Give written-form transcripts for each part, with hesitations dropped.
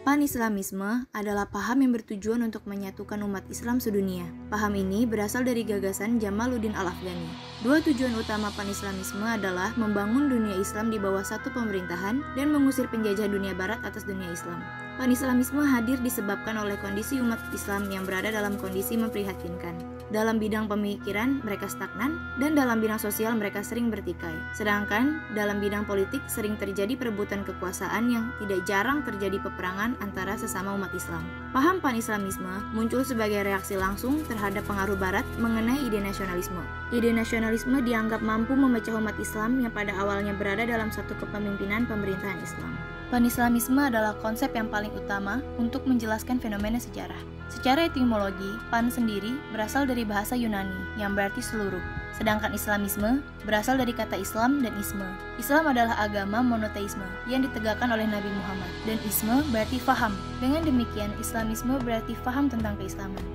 Pan-Islamisme adalah paham yang bertujuan untuk menyatukan umat Islam sedunia. Paham ini berasal dari gagasan Jamaluddin Al-Afghani. Dua tujuan utama Pan-Islamisme adalah membangun dunia Islam di bawah satu pemerintahan dan mengusir penjajah dunia barat atas dunia Islam. Pan-Islamisme hadir disebabkan oleh kondisi umat Islam yang berada dalam kondisi memprihatinkan. Dalam bidang pemikiran, mereka stagnan, dan dalam bidang sosial mereka sering bertikai. Sedangkan, dalam bidang politik sering terjadi perebutan kekuasaan yang tidak jarang terjadi peperangan antara sesama umat Islam. Paham Pan-Islamisme muncul sebagai reaksi langsung terhadap pengaruh Barat mengenai ide nasionalisme. Ide nasionalisme dianggap mampu memecah umat Islam yang pada awalnya berada dalam satu kepemimpinan pemerintahan Islam. Pan-Islamisme adalah konsep yang paling utama untuk menjelaskan fenomena sejarah. Secara etimologi, pan sendiri berasal dari bahasa Yunani yang berarti seluruh. Sedangkan Islamisme berasal dari kata Islam dan isme. Islam adalah agama monoteisme yang ditegakkan oleh Nabi Muhammad, dan isme berarti faham. Dengan demikian, Islamisme berarti faham tentang keislaman.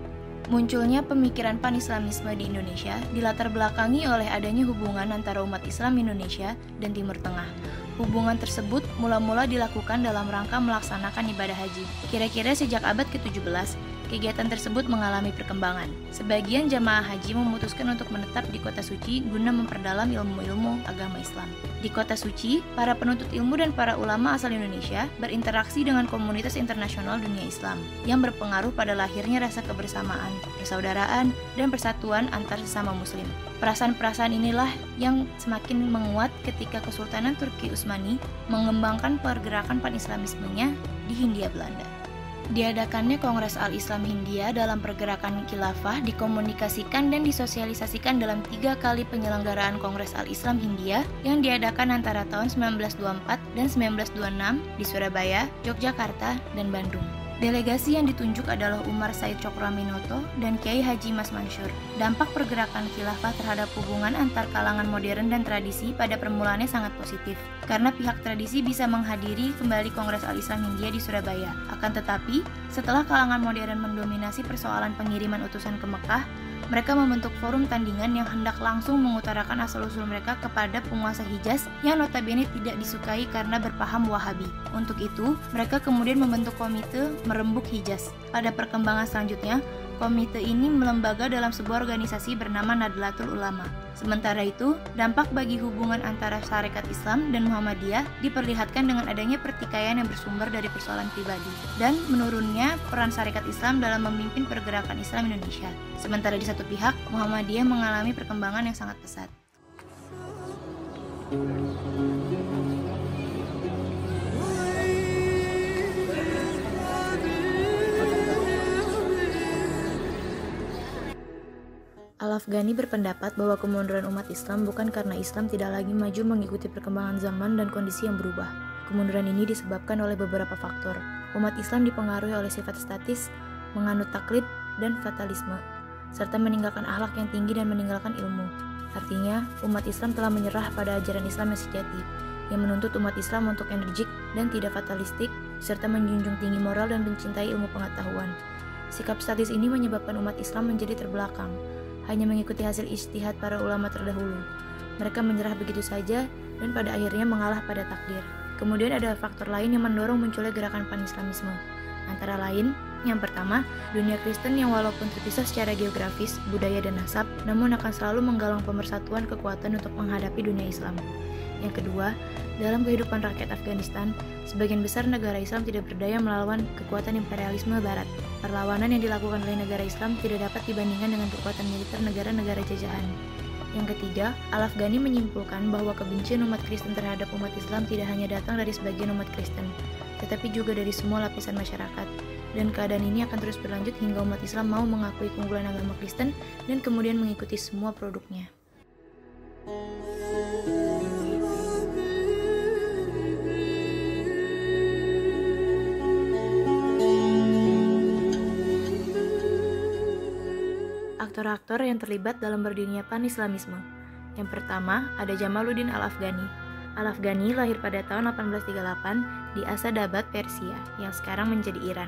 Munculnya pemikiran Pan-Islamisme di Indonesia dilatar belakangi oleh adanya hubungan antara umat Islam Indonesia dan Timur Tengah. Hubungan tersebut mula-mula dilakukan dalam rangka melaksanakan ibadah haji. Kira-kira sejak abad ke-17, kegiatan tersebut mengalami perkembangan. Sebagian jamaah haji memutuskan untuk menetap di kota suci guna memperdalam ilmu-ilmu agama Islam. Di kota suci, para penuntut ilmu dan para ulama asal Indonesia berinteraksi dengan komunitas internasional dunia Islam yang berpengaruh pada lahirnya rasa kebersamaan, persaudaraan, dan persatuan antar sesama muslim. Perasaan-perasaan inilah yang semakin menguat ketika Kesultanan Turki Utsmani mengembangkan pergerakan pan-islamismenya di Hindia Belanda. Diadakannya Kongres Al-Islam Hindia dalam pergerakan khilafah dikomunikasikan dan disosialisasikan dalam 3 kali penyelenggaraan Kongres Al-Islam Hindia yang diadakan antara tahun 1924 dan 1926 di Surabaya, Yogyakarta, dan Bandung. Delegasi yang ditunjuk adalah Umar Said Cokroaminoto dan Kiai Haji Mas Mansur. Dampak pergerakan khilafah terhadap hubungan antar kalangan modern dan tradisi pada permulaannya sangat positif, karena pihak tradisi bisa menghadiri kembali Kongres Al-Islam Hindia di Surabaya. Akan tetapi, setelah kalangan modern mendominasi persoalan pengiriman utusan ke Mekah, mereka membentuk forum tandingan yang hendak langsung mengutarakan asal-usul mereka kepada penguasa Hijaz yang notabene tidak disukai karena berpaham Wahabi. Untuk itu, mereka kemudian membentuk komite merembuk Hijaz. Pada perkembangan selanjutnya, komite ini melembaga dalam sebuah organisasi bernama Nadlatul Ulama. Sementara itu, dampak bagi hubungan antara Sarekat Islam dan Muhammadiyah diperlihatkan dengan adanya pertikaian yang bersumber dari persoalan pribadi dan menurunnya peran Sarekat Islam dalam memimpin pergerakan Islam Indonesia. Sementara di satu pihak, Muhammadiyah mengalami perkembangan yang sangat pesat. Al-Afghani berpendapat bahwa kemunduran umat Islam bukan karena Islam tidak lagi maju mengikuti perkembangan zaman dan kondisi yang berubah. Kemunduran ini disebabkan oleh beberapa faktor. Umat Islam dipengaruhi oleh sifat statis, menganut taklid, dan fatalisme, serta meninggalkan akhlak yang tinggi dan meninggalkan ilmu. Artinya, umat Islam telah menyerah pada ajaran Islam yang sejati, yang menuntut umat Islam untuk energik dan tidak fatalistik, serta menjunjung tinggi moral dan mencintai ilmu pengetahuan. Sikap statis ini menyebabkan umat Islam menjadi terbelakang, hanya mengikuti hasil ijtihad para ulama terdahulu. Mereka menyerah begitu saja dan pada akhirnya mengalah pada takdir. Kemudian ada faktor lain yang mendorong munculnya gerakan Pan-Islamisme. Antara lain, yang pertama, dunia Kristen yang walaupun terpisah secara geografis, budaya, dan nasab, namun akan selalu menggalang pemersatuan kekuatan untuk menghadapi dunia Islam. Yang kedua, dalam kehidupan rakyat Afghanistan, sebagian besar negara Islam tidak berdaya melawan kekuatan imperialisme Barat. Perlawanan yang dilakukan oleh negara Islam tidak dapat dibandingkan dengan kekuatan militer negara-negara jajahan. Yang ketiga, Al-Afghani menyimpulkan bahwa kebencian umat Kristen terhadap umat Islam tidak hanya datang dari sebagian umat Kristen, tetapi juga dari semua lapisan masyarakat. Dan keadaan ini akan terus berlanjut hingga umat Islam mau mengakui keunggulan agama Kristen dan kemudian mengikuti semua produknya. Aktor-aktor yang terlibat dalam berdirinya Pan-Islamisme. Yang pertama, ada Jamaluddin Al-Afghani. Al-Afghani lahir pada tahun 1838 di Asadabad, Persia, yang sekarang menjadi Iran.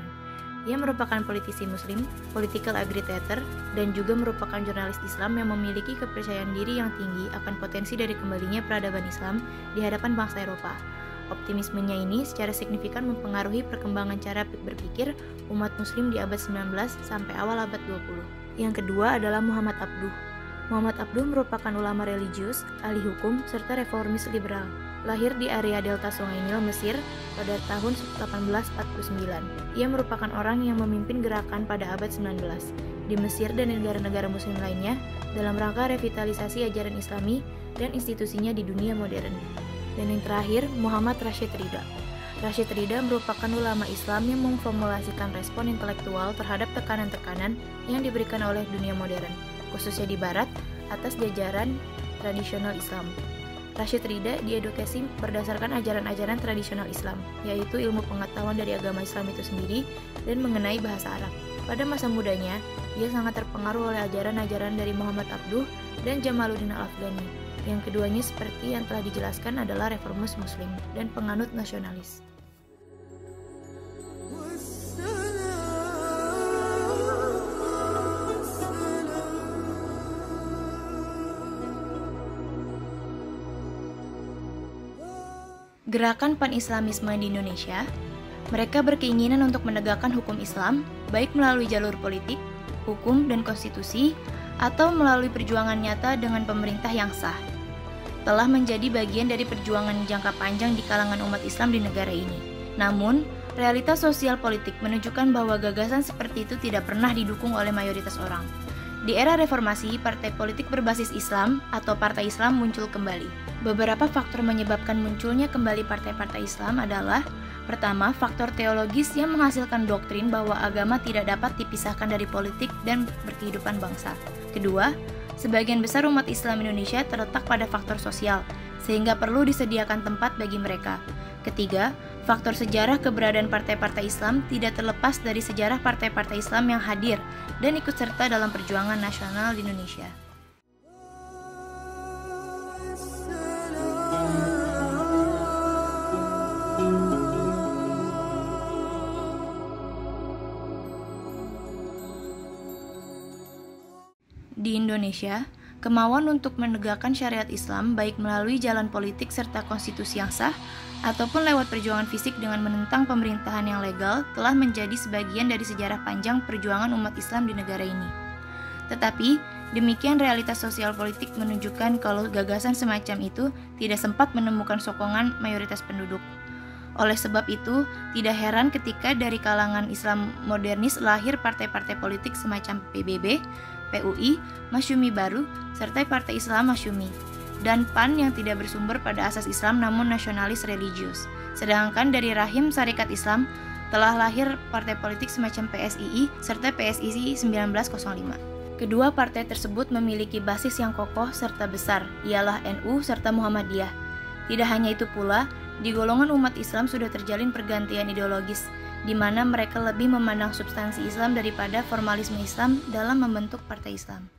Ia merupakan politisi muslim, political agitator, dan juga merupakan jurnalis Islam yang memiliki kepercayaan diri yang tinggi akan potensi dari kembalinya peradaban Islam di hadapan bangsa Eropa. Optimismenya ini secara signifikan mempengaruhi perkembangan cara berpikir umat muslim di abad 19 sampai awal abad 20. Yang kedua adalah Muhammad Abduh. Muhammad Abduh merupakan ulama religius, ahli hukum, serta reformis liberal. Lahir di area delta Sungai Nil, Mesir pada tahun 1849. Ia merupakan orang yang memimpin gerakan pada abad 19 di Mesir dan negara-negara muslim lainnya dalam rangka revitalisasi ajaran Islami dan institusinya di dunia modern. Dan yang terakhir, Muhammad Rashid Ridha. Rashid Ridha merupakan ulama Islam yang memformulasikan respon intelektual terhadap tekanan-tekanan yang diberikan oleh dunia modern, khususnya di Barat, atas jajaran tradisional Islam. Rashid Ridha diedukasi berdasarkan ajaran-ajaran tradisional Islam, yaitu ilmu pengetahuan dari agama Islam itu sendiri dan mengenai bahasa Arab. Pada masa mudanya, ia sangat terpengaruh oleh ajaran-ajaran dari Muhammad Abduh dan Jamaluddin Al-Afghani. Yang keduanya seperti yang telah dijelaskan adalah reformis muslim dan penganut nasionalis. Gerakan Pan-Islamisme di Indonesia, mereka berkeinginan untuk menegakkan hukum Islam, baik melalui jalur politik, hukum, dan konstitusi, atau melalui perjuangan nyata dengan pemerintah yang sah. Telah menjadi bagian dari perjuangan jangka panjang di kalangan umat Islam di negara ini. Namun, realitas sosial politik menunjukkan bahwa gagasan seperti itu tidak pernah didukung oleh mayoritas orang. Di era reformasi, partai politik berbasis Islam atau partai Islam muncul kembali. Beberapa faktor menyebabkan munculnya kembali partai-partai Islam adalah: pertama, faktor teologis yang menghasilkan doktrin bahwa agama tidak dapat dipisahkan dari politik dan berkehidupan bangsa. Kedua, sebagian besar umat Islam Indonesia terletak pada faktor sosial, sehingga perlu disediakan tempat bagi mereka. Ketiga, faktor sejarah keberadaan partai-partai Islam tidak terlepas dari sejarah partai-partai Islam yang hadir dan ikut serta dalam perjuangan nasional di Indonesia. Di Indonesia, kemauan untuk menegakkan syariat Islam baik melalui jalan politik serta konstitusi yang sah ataupun lewat perjuangan fisik dengan menentang pemerintahan yang legal telah menjadi sebagian dari sejarah panjang perjuangan umat Islam di negara ini. Tetapi, demikian realitas sosial politik menunjukkan kalau gagasan semacam itu tidak sempat menemukan sokongan mayoritas penduduk. Oleh sebab itu, tidak heran ketika dari kalangan Islam modernis lahir partai-partai politik semacam PBB, PUI, Masyumi Baru, serta Partai Islam Masyumi, dan PAN yang tidak bersumber pada asas Islam namun nasionalis religius. Sedangkan dari rahim Sarekat Islam telah lahir partai politik semacam PSII serta PSII 1905. Kedua partai tersebut memiliki basis yang kokoh serta besar, ialah NU serta Muhammadiyah. Tidak hanya itu pula, di golongan umat Islam sudah terjalin pergantian ideologis, di mana mereka lebih memandang substansi Islam daripada formalisme Islam dalam membentuk partai Islam.